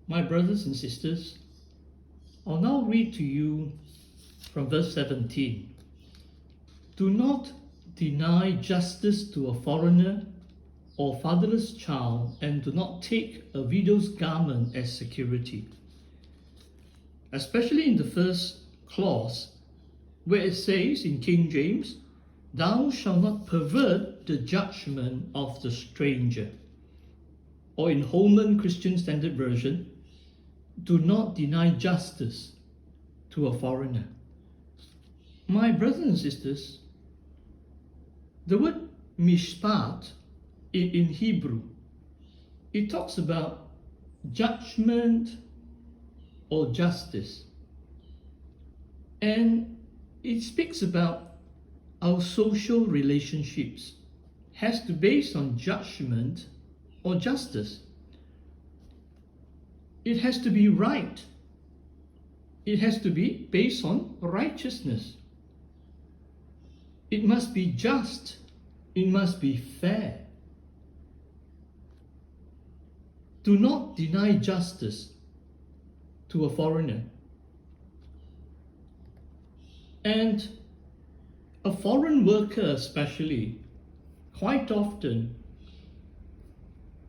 My brothers and sisters, I'll now read to you from verse 17. Do not deny justice to a foreigner or fatherless child, and do not take a widow's garment as security. Especially in the first clause, where it says in King James, thou shalt not pervert the judgment of the stranger. Or in Holman Christian Standard Version, do not deny justice to a foreigner. My brothers and sisters, the word mishpat in Hebrew, it talks about judgment or justice. And it speaks about our social relationships. Has to be based on judgment or justice. It has to be right. It has to be based on righteousness. It must be just. It must be fair. Do not deny justice to a foreigner. And a foreign worker especially, quite often,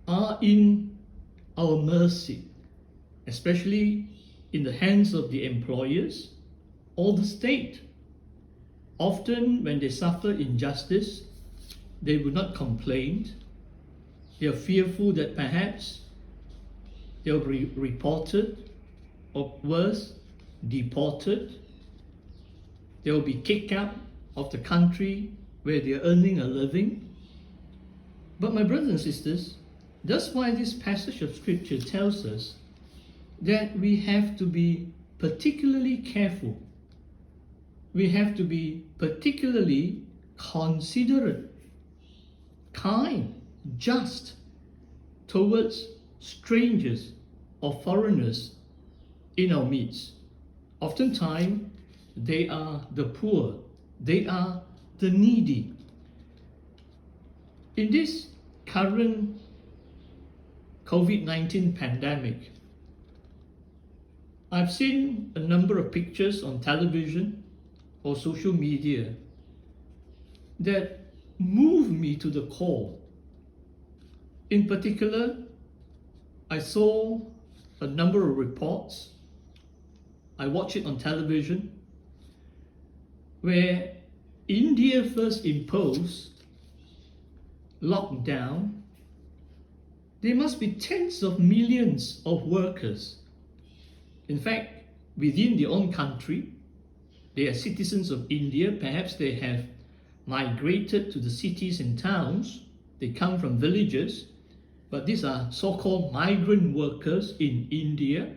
are in our mercy, especially in the hands of the employers or the state. Often when they suffer injustice, they will not complain. They are fearful that perhaps they'll be reported, or worse, deported. They'll be kicked out of the country where they're earning a living. But my brothers and sisters, that's why this passage of scripture tells us that we have to be particularly careful. We have to be particularly considerate, kind, just towards strangers or foreigners in our midst. Oftentimes, they are the poor, they are the needy. In this current COVID-19 pandemic, I've seen a number of pictures on television or social media that move me to the core. In particular, I saw a number of reports, I watched it on television, where India first imposed lockdown. There must be tens of millions of workers. In fact, within their own country, they are citizens of India. Perhaps they have migrated to the cities and towns. They come from villages, but these are so-called migrant workers in India,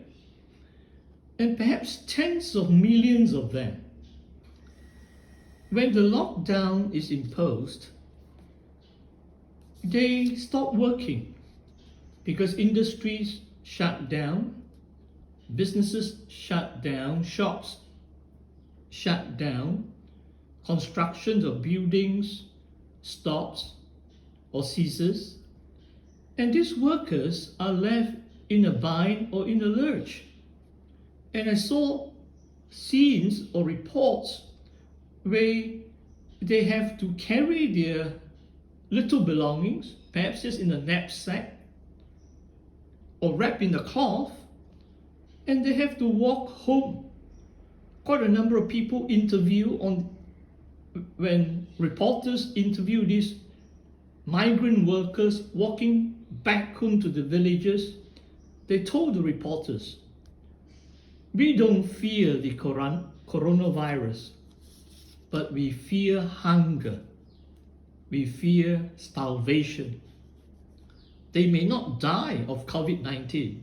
and perhaps tens of millions of them. When the lockdown is imposed, they stop working because industries shut down, businesses shut down, shops shut down, construction of buildings stops or ceases, and these workers are left in a bind or in a lurch. And I saw scenes or reports where they have to carry their little belongings, perhaps just in a knapsack or wrapped in a cloth, and they have to walk home. Quite a number of people when reporters interview these migrant workers walking back home to the villages, they told the reporters, we don't fear the coronavirus, but we fear hunger. We fear starvation. They may not die of COVID-19,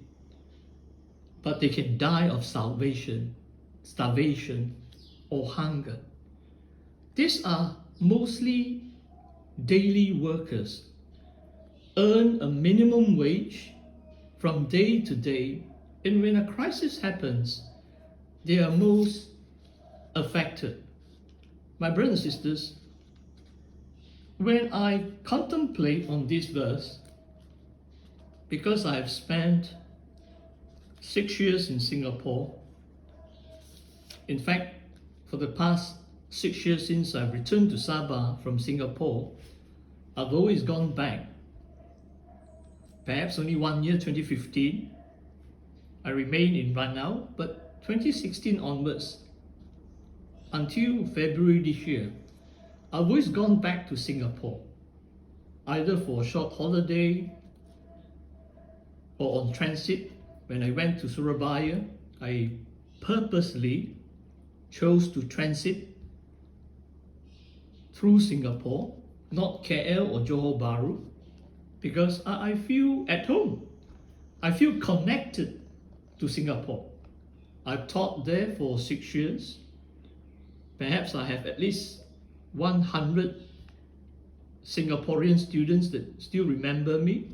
but they can die of starvation or hunger. These are mostly daily workers, earn a minimum wage from day to day, and when a crisis happens, they are most affected. My brothers and sisters, when I contemplate on this verse, because I have spent 6 years in Singapore. In fact, for the past 6 years since I've returned to Sabah from Singapore, I've always gone back. Perhaps only 1 year, 2015, I remained in Ranau, but 2016 onwards, until February this year, I've always gone back to Singapore, either for a short holiday or on transit. When I went to Surabaya, I purposely chose to transit through Singapore, not KL or Johor Bahru, because I feel at home. I feel connected to Singapore. I've taught there for 6 years. Perhaps I have at least 100 Singaporean students that still remember me,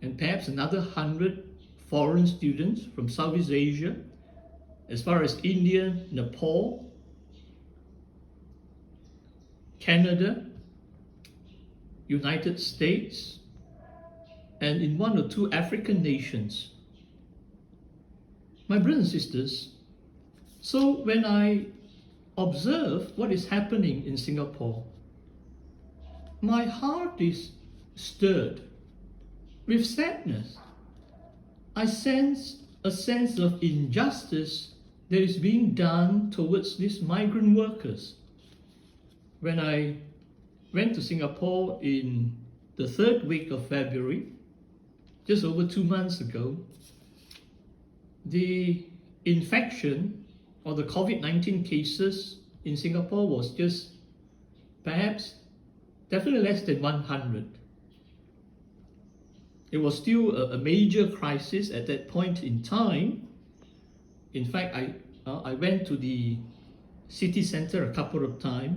and perhaps another 100 foreign students from Southeast Asia, as far as India, Nepal, Canada, United States, and in 1 or 2 African nations. My brothers and sisters, so when I observe what is happening in Singapore, my heart is stirred with sadness. I sense a sense of injustice that is being done towards these migrant workers. When I went to Singapore in the 3rd week of February, just over 2 months ago, the infection or the COVID-19 cases in Singapore was just perhaps definitely less than 100. It was still a major crisis at that point in time. In fact, I went to the city center a couple of times